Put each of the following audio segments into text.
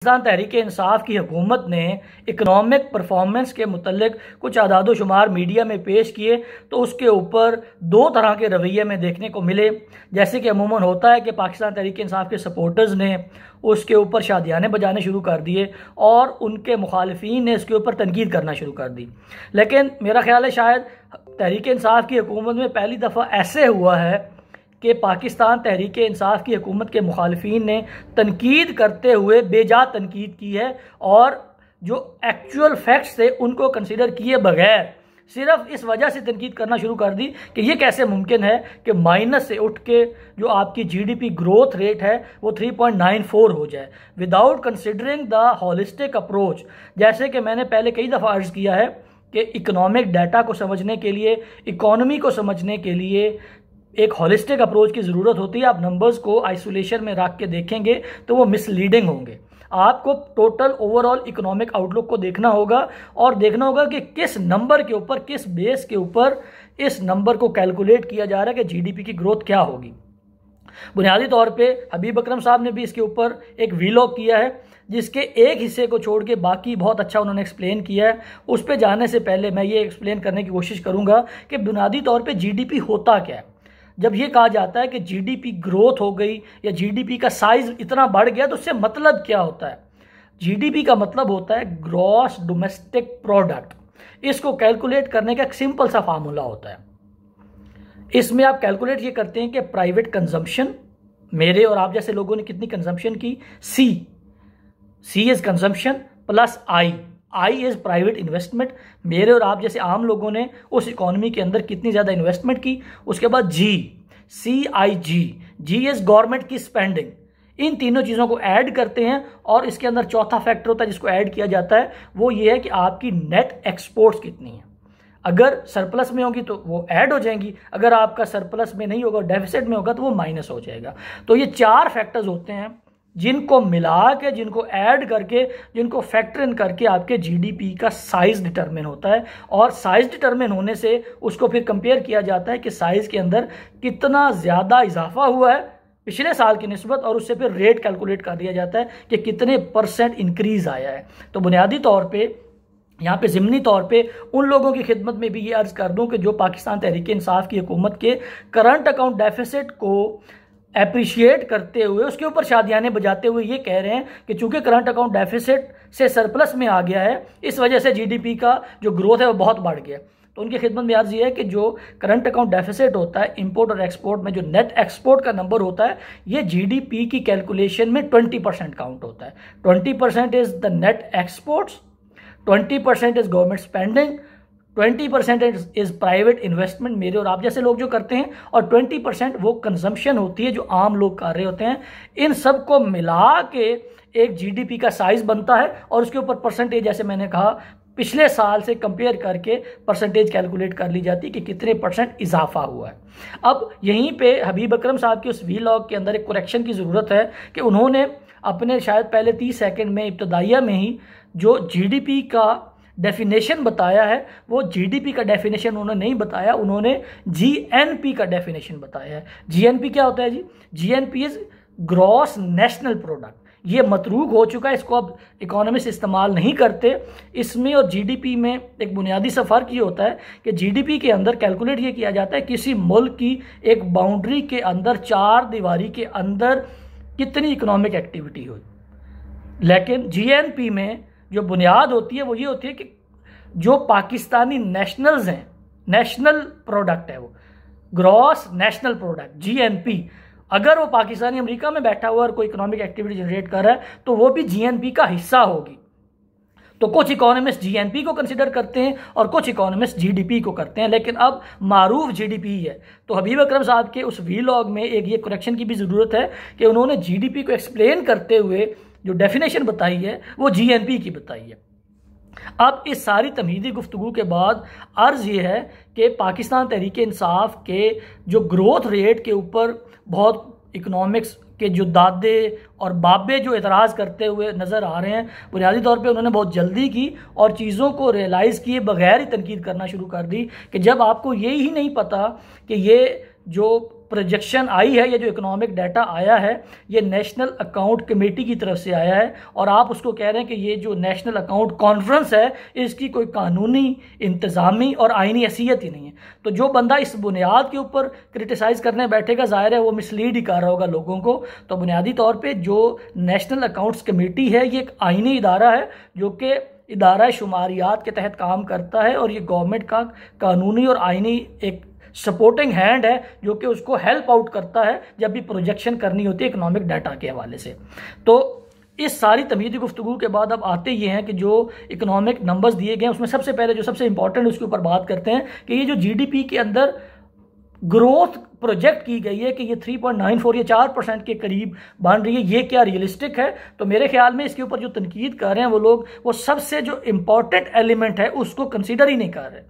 पाकिस्तान तहरीक इंसाफ की हुकूमत ने इकनॉमिक परफॉर्मेंस के मुतल्लिक कुछ आदाद शुमार मीडिया में पेश किए तो उसके ऊपर दो तरह के रवैये में देखने को मिले। जैसे कि अमूमन होता है कि पाकिस्तान तहरीक इंसाफ के सपोर्टर्स ने उसके ऊपर शादियाने बजाने शुरू कर दिए और उनके मुखालिफिन ने इसके ऊपर तनकीद करना शुरू कर दी। लेकिन मेरा ख्याल है शायद तहरीक इंसाफ की हुकूमत में पहली दफ़ा ऐसे हुआ है कि पाकिस्तान तहरीक इंसाफ की हुकूमत के मुखालिफिन ने तनकीद करते हुए बेजा तनकीद की है और जो एक्चुअल फैक्ट्स थे उनको कंसिडर किए बगैर सिर्फ इस वजह से तनकीद करना शुरू कर दी कि ये कैसे मुमकिन है कि माइनस से उठ के जो आपकी जीडीपी ग्रोथ रेट है वो 3.94 हो जाए without considering the holistic approach. जैसे कि मैंने पहले कई दफ़ा अर्ज़ किया है कि इकोनॉमिक डाटा को समझने के लिए, इकोनॉमी को समझने के लिए एक हॉलिस्टिक अप्रोच की ज़रूरत होती है। आप नंबर्स को आइसोलेशन में रख के देखेंगे तो वो मिसलीडिंग होंगे। आपको टोटल ओवरऑल इकोनॉमिक आउटलुक को देखना होगा और देखना होगा कि किस नंबर के ऊपर, किस बेस के ऊपर इस नंबर को कैलकुलेट किया जा रहा है कि जीडीपी की ग्रोथ क्या होगी। बुनियादी तौर पे हबीब अकरम साहब ने भी इसके ऊपर एक वीलॉग किया है जिसके एक हिस्से को छोड़ के बाकी बहुत अच्छा उन्होंने एक्सप्लेन किया है। उस पर जाने से पहले मैं ये एक्सप्लेन करने की कोशिश करूँगा कि बुनियादी तौर पर जीडीपी होता क्या है। जब ये कहा जाता है कि जीडीपी ग्रोथ हो गई या जीडीपी का साइज इतना बढ़ गया तो उससे मतलब क्या होता है। जीडीपी का मतलब होता है ग्रॉस डोमेस्टिक प्रोडक्ट। इसको कैलकुलेट करने का एक सिंपल सा फार्मूला होता है। इसमें आप कैलकुलेट ये करते हैं कि प्राइवेट कंजम्पशन, मेरे और आप जैसे लोगों ने कितनी कंजम्पशन की, C is consumption plus I is private investment, मेरे और आप जैसे आम लोगों ने उस इकॉनमी के अंदर कितनी ज़्यादा इन्वेस्टमेंट की। उसके बाद जी इज़ गवर्नमेंट की स्पेंडिंग। इन तीनों चीज़ों को ऐड करते हैं और इसके अंदर चौथा फैक्टर होता है जिसको ऐड किया जाता है, वो ये है कि आपकी नेट एक्सपोर्ट्स कितनी है। अगर सरप्लस में होगी तो वो ऐड हो जाएंगी, अगर आपका सरप्लस में नहीं होगा, डेफिसिट में होगा तो वो माइनस हो जाएगा। तो ये चार फैक्टर्स होते हैं जिनको मिला के, जिनको ऐड करके, जिनको फैक्टर इन करके आपके जीडीपी का साइज डिटरमिन होता है। और साइज डिटरमिन होने से उसको फिर कंपेयर किया जाता है कि साइज के अंदर कितना ज़्यादा इजाफा हुआ है पिछले साल की निस्बत, और उससे फिर रेट कैलकुलेट कर दिया जाता है कि कितने % इंक्रीज आया है। तो बुनियादी तौर पर यहाँ पे ज़िमनी तौर पे उन लोगों की खिदमत में भी ये अर्ज़ कर दूँ कि जो पाकिस्तान तहरीक इंसाफ की हुकूमत के करंट अकाउंट डेफिसिट को अप्रिशिएट करते हुए, उसके ऊपर शादियाने बजाते हुए ये कह रहे हैं कि चूंकि करंट अकाउंट डेफिसिट से सरप्लस में आ गया है इस वजह से जीडीपी का जो ग्रोथ है वो बहुत बढ़ गया। तो उनकी खिदमत में अर्ज़ ये है कि जो करंट अकाउंट डेफिसिट होता है इंपोर्ट और एक्सपोर्ट में, जो नेट एक्सपोर्ट का नंबर होता है, ये जीडीपी की कैलकुलेशन में 20% काउंट होता है। 20% is the net exports, 20% is government spending, 20% is private investment, मेरे और आप जैसे लोग जो करते हैं, और 20% वो कंजम्पशन होती है जो आम लोग कर रहे होते हैं। इन सब को मिला के एक जीडीपी का साइज बनता है और उसके ऊपर परसेंटेज, जैसे मैंने कहा, पिछले साल से कंपेयर करके परसेंटेज कैलकुलेट कर ली जाती है कि कितने % इजाफा हुआ है। अब यहीं पे हबीब अकरम साहब के उस वीलॉग के अंदर एक करेक्शन की ज़रूरत है कि उन्होंने अपने शायद पहले 30 सेकंड में इब्तदाइया में ही जो जीडीपी का डेफिनेशन बताया है वो जीडीपी का डेफिनेशन उन्होंने नहीं बताया, उन्होंने जीएनपी का डेफिनेशन बताया है। जीएनपी क्या होता है जी? GNP is gross national product. ये मतरूक हो चुका है, इसको अब इकोनॉमिस्ट इस्तेमाल नहीं करते। इसमें और जीडीपी में एक बुनियादी सा फ़र्क ये होता है कि जीडीपी के अंदर कैलकुलेट ये किया जाता है किसी मुल्क की एक बाउंड्री के अंदर, चार दीवारी के अंदर कितनी इकोनॉमिक एक्टिविटी हुई। लेकिन जीएनपी में जो बुनियाद होती है वो ये होती है कि जो पाकिस्तानी नेशनल्स हैं, नेशनल प्रोडक्ट है वो, ग्रॉस नेशनल प्रोडक्ट, जीएनपी। अगर वो पाकिस्तानी अमेरिका में बैठा हुआ और कोई इकोनॉमिक एक्टिविटी जनरेट कर रहा है तो वो भी जीएनपी का हिस्सा होगी। तो कुछ इकोनॉमिस्ट जीएनपी को कंसिडर करते हैं और कुछ इकोनॉमिस्ट जीडीपी को करते हैं, लेकिन अब मारूफ जीडीपी ही है। तो हबीब अकरम साहब के उस वीलॉग में एक ये करेक्शन की भी ज़रूरत है कि उन्होंने जीडीपी को एक्सप्लेन करते हुए जो डेफिनेशन बताई है वो जीएनपी की बताई है। अब इस सारी तमहीदी गुफ्तगू के बाद अर्ज़ ये है कि पाकिस्तान तहरीक इंसाफ के जो ग्रोथ रेट के ऊपर बहुत इकोनॉमिक्स के जो दादे और बाबे जो एतराज़ करते हुए नज़र आ रहे हैं, बुनियादी तौर पे उन्होंने बहुत जल्दी की और चीज़ों को रियलाइज़ किए बगैर ही तनकीद करना शुरू कर दी कि जब आपको ये ही नहीं पता कि ये जो प्रोजेक्शन आई है, ये जो इकोनॉमिक डाटा आया है, ये नेशनल अकाउंट कमेटी की तरफ से आया है और आप उसको कह रहे हैं कि ये जो नेशनल अकाउंट कॉन्फ्रेंस है इसकी कोई कानूनी, इंतज़ामी और आइनी हैसियत ही नहीं है। तो जो बंदा इस बुनियाद के ऊपर क्रिटिसाइज़ करने बैठेगा, ज़ाहिर है वो मिसलीड ही कर रहा होगा लोगों को। तो बुनियादी तौर पर जो नेशनल अकाउंट्स कमेटी है ये एक आइनी इदारा है जो कि इदारा शुमारियात के तहत काम करता है और ये गवर्नमेंट का कानूनी और आइनी एक सपोर्टिंग हैंड है जो कि उसको हेल्प आउट करता है जब भी प्रोजेक्शन करनी होती है इकोनॉमिक डाटा के हवाले से। तो इस सारी तमीदी गुफ्तगू के बाद अब आते ये हैं कि जो इकोनॉमिक नंबर्स दिए गए हैं उसमें सबसे पहले जो सबसे इंपॉर्टेंट उसके ऊपर बात करते हैं कि ये जो जीडीपी के अंदर ग्रोथ प्रोजेक्ट की गई है कि ये 3.94 या 4% के करीब बन रही है, ये क्या रियलिस्टिक है? तो मेरे ख्याल में इसके ऊपर जो तनकीद कर रहे हैं वो लोग, वो सबसे जो इम्पॉर्टेंट एलिमेंट है उसको कंसीडर ही नहीं कर रहे।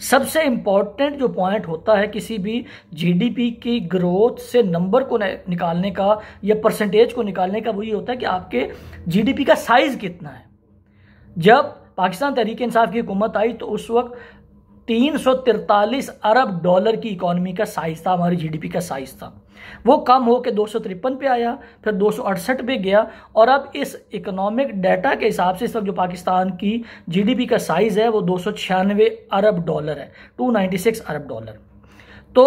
सबसे इम्पॉर्टेंट जो पॉइंट होता है किसी भी जीडीपी की ग्रोथ से नंबर को निकालने का या परसेंटेज को निकालने का, वो ये होता है कि आपके जीडीपी का साइज़ कितना है। जब पाकिस्तान तहरीक इंसाफ की हुकूमत आई तो उस वक्त 343 अरब डॉलर की इकॉनमी का साइज़ था, हमारी जीडीपी का साइज़ था। वो कम हो के 253 पे आया, फिर 268 पे गया और अब इस इकोनॉमिक डाटा के हिसाब से इस वक्त जो पाकिस्तान की जीडीपी का साइज़ है वो 296 अरब डॉलर है, 296 अरब डॉलर। तो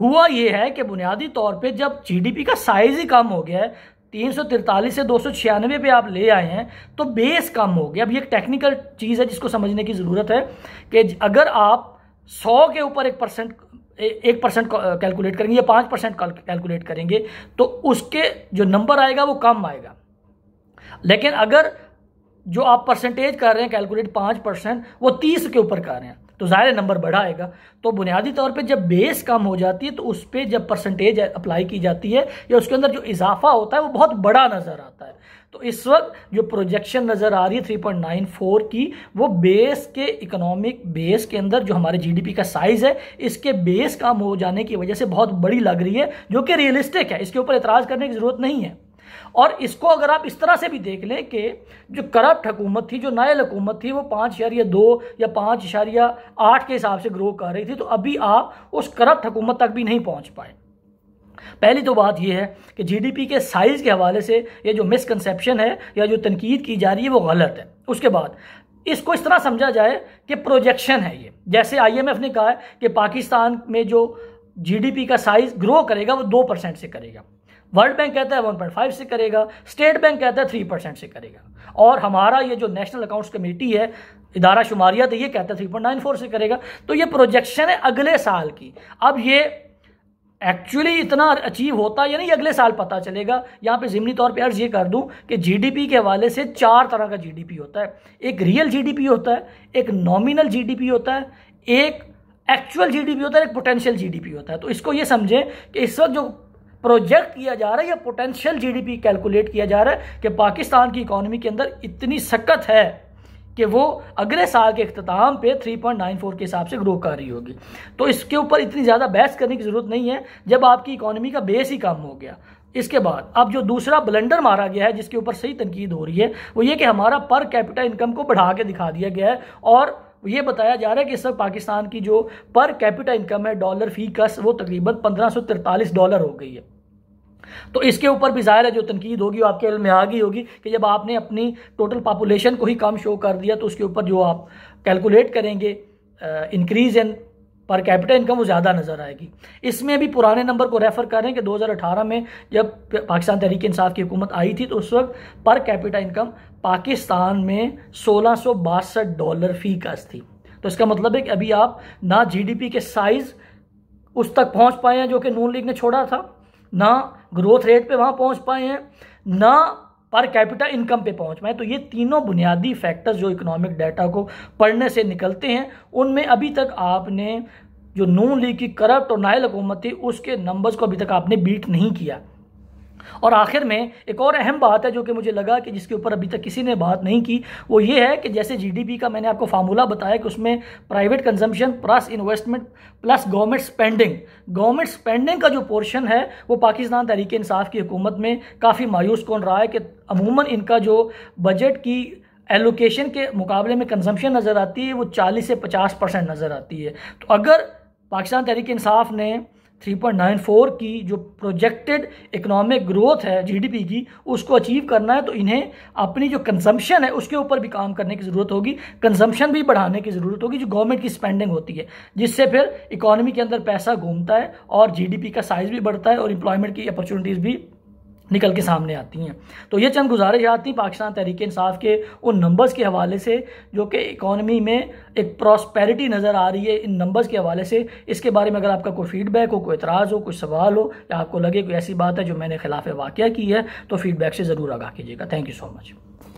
हुआ ये है कि बुनियादी तौर पे जब जीडीपी का साइज़ ही कम हो गया है, 343 से 296 पे आप ले आए हैं, तो बेस कम हो गया। अब ये एक टेक्निकल चीज़ है जिसको समझने की ज़रूरत है कि अगर आप 100 के ऊपर 1% कैलकुलेट करेंगे या 5% कैलकुलेट करेंगे तो उसके जो नंबर आएगा वो कम आएगा। लेकिन अगर जो आप परसेंटेज कर रहे हैं कैलकुलेट 5%, वो 30 के ऊपर कर रहे हैं तो ज़ाहिर नंबर बढ़ा आएगा। तो बुनियादी तौर पे जब बेस कम हो जाती है तो उस पर जब परसेंटेज अप्लाई की जाती है या उसके अंदर जो इजाफा होता है वो बहुत बड़ा नज़र आता है। तो इस वक्त जो प्रोजेक्शन नज़र आ रही है 3.94 की, वो बेस के इकोनॉमिक बेस के अंदर जो हमारे जीडीपी का साइज़ है इसके बेस कम हो जाने की वजह से बहुत बड़ी लग रही है, जो कि रियलिस्टिक है, इसके ऊपर एतराज़ करने की ज़रूरत नहीं है। और इसको अगर आप इस तरह से भी देख लें कि जो करप्ट हुकूमत थी, जो नायल हुकूमत थी, वो 5.2 या 5.8 के हिसाब से ग्रो कर रही थी, तो अभी आप उस करप्ट हुकूमत तक भी नहीं पहुंच पाए। पहली तो बात यह है कि जीडीपी के साइज़ के हवाले से ये जो मिसकंसेप्शन है या जो तनकीद की जा रही है वो गलत है। उसके बाद इसको इस तरह समझा जाए कि प्रोजेक्शन है ये, जैसे IMF ने कहा है कि पाकिस्तान में जो जीडीपी का साइज़ ग्रो करेगा वो 2% से करेगा, वर्ल्ड बैंक कहता है 1.5 से करेगा, स्टेट बैंक कहता है 3% से करेगा, और हमारा ये जो नेशनल अकाउंट्स कमेटी है, इदारा शुमारियात है, ये कहता है 3.94 से करेगा। तो ये प्रोजेक्शन है अगले साल की। अब ये एक्चुअली इतना अचीव होता है या नहीं अगले साल पता चलेगा। यहाँ पे ज़िमनी तौर पे अर्ज ये कर दूं कि जीडीपी के हवाले से 4 तरह का जीडीपी होता है। एक रियल जीडीपी होता है, एक नॉमिनल जीडीपी होता है, एक एक्चुअल जीडीपी होता है, एक पोटेंशियल जीडीपी होता है। तो इसको ये समझें कि इस वक्त जो प्रोजेक्ट किया जा रहा है या पोटेंशियल जीडीपी कैलकुलेट किया जा रहा है कि पाकिस्तान की इकॉनमी के अंदर इतनी सकत है कि वो अगले साल के इख्तिताम पे 3.94 के हिसाब से ग्रो कर रही होगी। तो इसके ऊपर इतनी ज़्यादा बहस करने की ज़रूरत नहीं है जब आपकी इकॉनमी का बेस ही कम हो गया। इसके बाद अब जो दूसरा ब्लंडर मारा गया है जिसके ऊपर सही तनकीद हो रही है वो ये कि हमारा पर कैपिटा इनकम को बढ़ा के दिखा दिया गया है और ये बताया जा रहा है कि इस वक्त पाकिस्तान की जो पर कैपिटा इनकम है डॉलर फी कस वो तकरीबन $1543 हो गई है। तो इसके ऊपर भी ज़ाहिर है जो तनकीद होगी वो आपके इल्म में आ गई होगी कि जब आपने अपनी टोटल पॉपुलेशन को ही कम शो कर दिया तो उसके ऊपर जो आप कैलकुलेट करेंगे increase in per capita income वो ज़्यादा नज़र आएगी। इसमें भी पुराने नंबर को रेफ़र करें कि 2018 में जब पाकिस्तान तहरीक इंसाफ की हुकूमत आई थी तो उस वक्त पर कैपिटा इनकम पाकिस्तान में $1662 फी कस थी। तो इसका मतलब है कि अभी आप ना जीडीपी के साइज़ उस तक पहुँच पाए हैं जो कि नून लीग ने छोड़ा था, ना ग्रोथ रेट पे वहाँ पहुँच पाए हैं, ना पर कैपिटा इनकम पे पहुँच पाए। तो ये तीनों बुनियादी फैक्टर्स जो इकोनॉमिक डाटा को पढ़ने से निकलते हैं उनमें अभी तक आपने जो नून लीग की करप्ट और नायल हुकूमत थी उसके नंबर्स को अभी तक आपने बीट नहीं किया। और आखिर में एक और अहम बात है जो कि मुझे लगा कि जिसके ऊपर अभी तक किसी ने बात नहीं की, वो ये है कि जैसे जीडीपी का मैंने आपको फार्मूला बताया कि उसमें private consumption plus investment plus government spending का जो पोर्शन है वो पाकिस्तान तहरीक इंसाफ की हुकूमत में काफ़ी मायूस कौन रहा है कि अमूमन इनका जो बजट की एलोकेशन के मुकाबले में कंजम्पशन नज़र आती है वो 40 से 50% नज़र आती है। तो अगर पाकिस्तान तहरीक इंसाफ ने 3.94 की जो प्रोजेक्टेड इकोनॉमिक ग्रोथ है जीडीपी की, उसको अचीव करना है तो इन्हें अपनी जो कंजम्पशन है उसके ऊपर भी काम करने की ज़रूरत होगी, कंजम्पशन भी बढ़ाने की ज़रूरत होगी, जो गवर्नमेंट की स्पेंडिंग होती है, जिससे फिर इकोनॉमी के अंदर पैसा घूमता है और जीडीपी का साइज़ भी बढ़ता है और एम्प्लॉयमेंट की अपॉर्चुनिटीज़ भी निकल के सामने आती हैं। तो ये चंद गुजारिशात थी पाकिस्तान तहरीक इंसाफ के उन नंबर्स के हवाले से जो कि इकॉनमी में एक प्रॉस्पेरिटी नज़र आ रही है इन नंबर्स के हवाले से। इसके बारे में अगर आपका कोई फीडबैक हो, कोई एतराज़ हो, कोई सवाल हो या आपको लगे कोई ऐसी बात है जो मैंने खिलाफ वाक़या की है तो फीडबैक से ज़रूर आगाह कीजिएगा। Thank you so much.